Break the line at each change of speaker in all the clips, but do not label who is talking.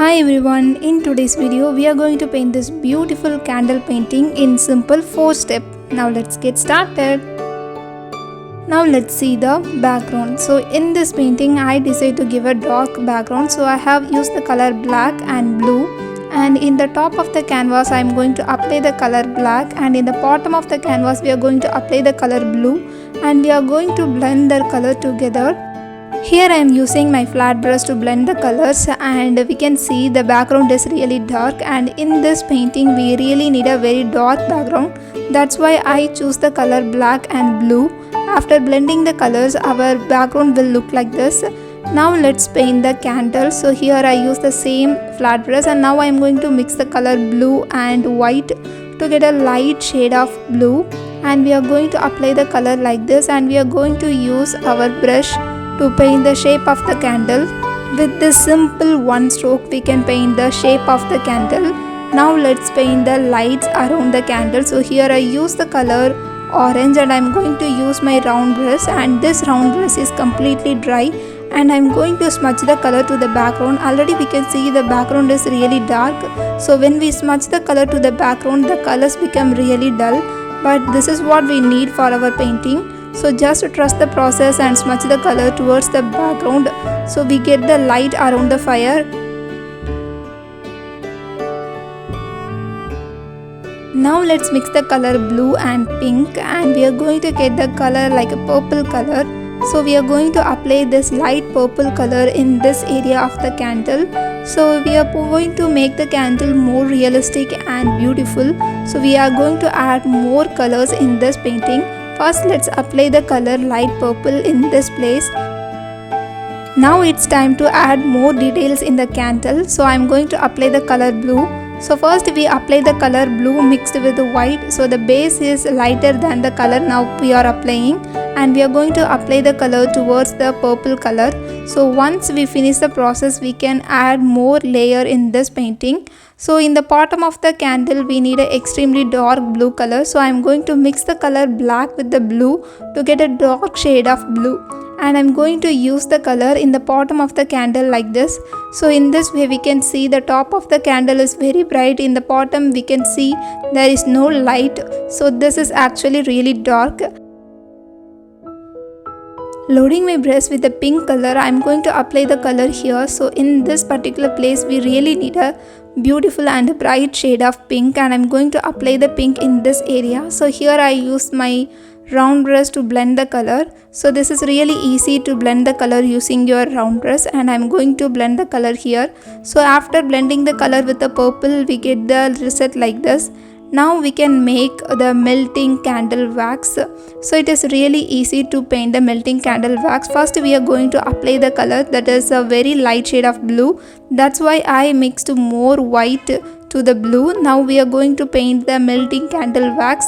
Hi everyone, in today's video we are going to paint this beautiful candle painting in simple 4 steps. Now let's get started. Now let's see the background. So in this painting I decided to give a dark background, so I have used the color black and blue, and in the top of the canvas I am going to apply the color black, and in the bottom of the canvas we are going to apply the color blue, and we are going to blend their color together. Here I am using my flat brush to blend the colors, and we can see the background is really dark, and in this painting we really need a very dark background. That's why I choose the color black and blue. After blending the colors, our background will look like this. Now let's paint the candle. So here I use the same flat brush, and now I am going to mix the color blue and white to get a light shade of blue, and we are going to apply the color like this, and we are going to use our brush to paint the shape of the candle. With this simple one stroke we can paint the shape of the candle. Now let's paint the lights around the candle. So here I use the color orange, and I'm going to use my round brush, and this round brush is completely dry, and I'm going to smudge the color to the background. Already we can see the background is really dark, so when we smudge the color to the background the colors become really dull, but this is what we need for our painting. So just trust the process and smudge the color towards the background so we get the light around the fire. Now let's mix the color blue and pink, and we are going to get the color like a purple color. So we are going to apply this light purple color in this area of the candle. So we are going to make the candle more realistic and beautiful. So we are going to add more colors in this painting. First let's apply the color light purple in this place. Now it's time to add more details in the candle. So I'm going to apply the color blue. So first we apply the color blue mixed with the white, so the base is lighter than the color now we are applying, and we are going to apply the color towards the purple color. So once we finish the process we can add more layer in this painting. So in the bottom of the candle we need an extremely dark blue color, so I am going to mix the color black with the blue to get a dark shade of blue, and I'm going to use the color in the bottom of the candle like this. So in this way we can see the top of the candle is very bright, in the bottom we can see there is no light, so this is actually really dark. Loading my brush with the pink color, I am going to apply the color here. So in this particular place we really need a beautiful and bright shade of pink, and I am going to apply the pink in this area. So here I use my round brush to blend the color. So this is really easy to blend the color using your round brush, and I'm going to blend the color here. So after blending the color with the purple we get the result like this. Now we can make the melting candle wax. So it is really easy to paint the melting candle wax. First we are going to apply the color that is a very light shade of blue. That's why I mixed more white to the blue. Now we are going to paint the melting candle wax.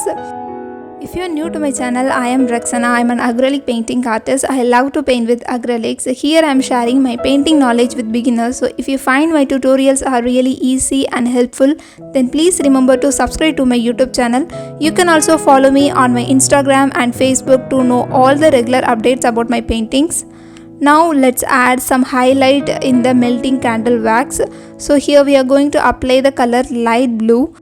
If you are new to my channel, I am Raksana. I am an acrylic painting artist. I love to paint with acrylics. Here I am sharing my painting knowledge with beginners. So if you find my tutorials are really easy and helpful, then please remember to subscribe to my YouTube channel. You can also follow me on my Instagram and Facebook to know all the regular updates about my paintings. Now let's add some highlight in the melting candle wax. So here we are going to apply the color light blue.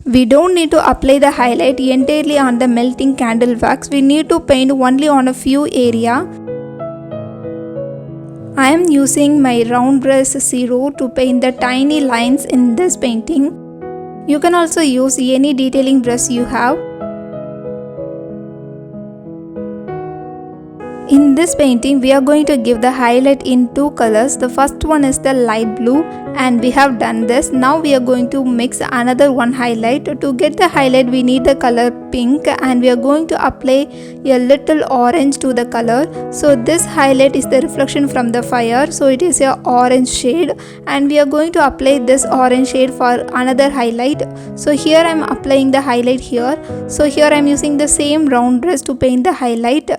We don't need to apply the highlight entirely on the melting candle wax. We need to paint only on a few area. I am using my round brush 0 to paint the tiny lines in this painting. You can also use any detailing brush you have. In this painting we are going to give the highlight in two colors. The first one is the light blue, and we have done this. Now we are going to mix another one highlight. To get the highlight we need the color pink, and we are going to apply a little orange to the color. So this highlight is the reflection from the fire, so it is a orange shade, and we are going to apply this orange shade for another highlight. So here I am applying the highlight here. So here I am using the same round brush to paint the highlight.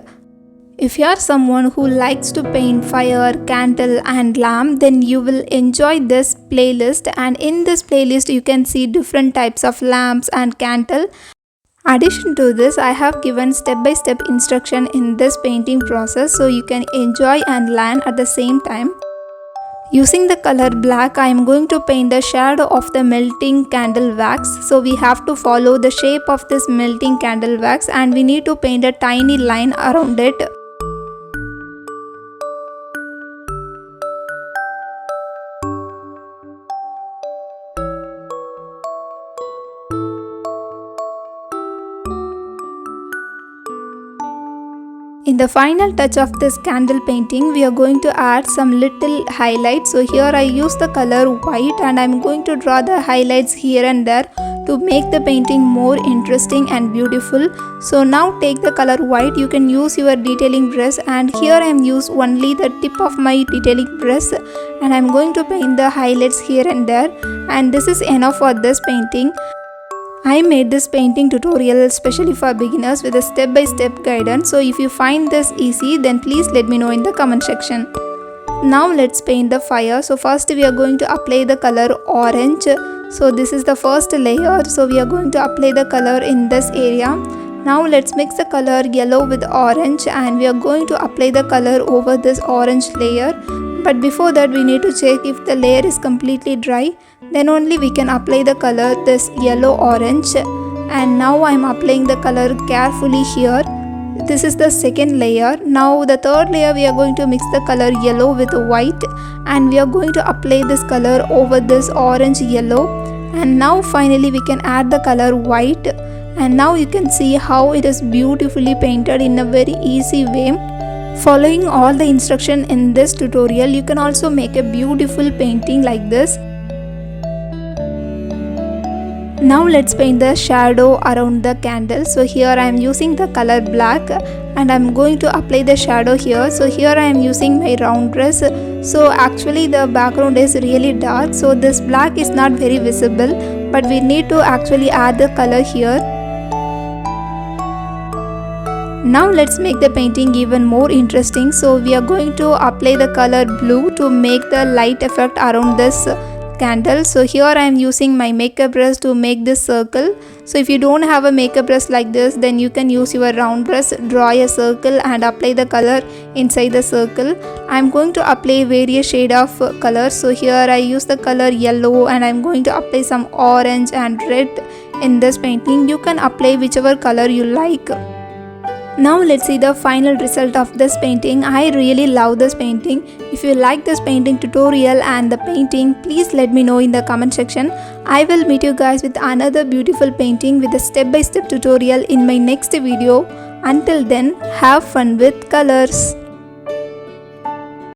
If you are someone who likes to paint fire, candle and lamp, then you will enjoy this playlist, and in this playlist you can see different types of lamps and candle. Addition to this, I have given step-by-step instruction in this painting process so you can enjoy and learn at the same time. Using the color black, I am going to paint the shadow of the melting candle wax. So we have to follow the shape of this melting candle wax and we need to paint a tiny line around it. In the final touch of this candle painting, we are going to add some little highlights. So here I use the color white and I'm going to draw the highlights here and there to make the painting more interesting and beautiful. So now take the color white, you can use your detailing brush, and here I am use only the tip of my detailing brush and I'm going to paint the highlights here and there, and this is enough for this painting. I made this painting tutorial especially for beginners with a step-by-step guidance. So if you find this easy, then please let me know in the comment section. Now let's paint the fire. So first we are going to apply the color orange. So this is the first layer. So we are going to apply the color in this area. Now let's mix the color yellow with orange and we are going to apply the color over this orange layer. But before that we need to check if the layer is completely dry. Then only we can apply the color this yellow orange, and now I am applying the color carefully here. This is the second layer. Now the third layer we are going to mix the color yellow with white and we are going to apply this color over this orange yellow, and now finally we can add the color white, and now you can see how it is beautifully painted in a very easy way. Following all the instruction in this tutorial, you can also make a beautiful painting like this. Now let's paint the shadow around the candle. So here I am using the color black and I am going to apply the shadow here. So here I am using my round brush. So actually the background is really dark, so this black is not very visible, but we need to actually add the color here. Now let's make the painting even more interesting. So we are going to apply the color blue to make the light effect around this candle. So here I am using my makeup brush to make this circle. So if you don't have a makeup brush like this, then you can use your round brush, draw a circle and apply the color inside the circle. I am going to apply various shade of colors. So here I use the color yellow and I am going to apply some orange and red in this painting. You can apply whichever color you like. Now let's see the final result of this painting. I really love this painting. If you like this painting tutorial and the painting, please let me know in the comment section. I will meet you guys with another beautiful painting with a step-by-step tutorial in my next video. Until then, have fun with colors.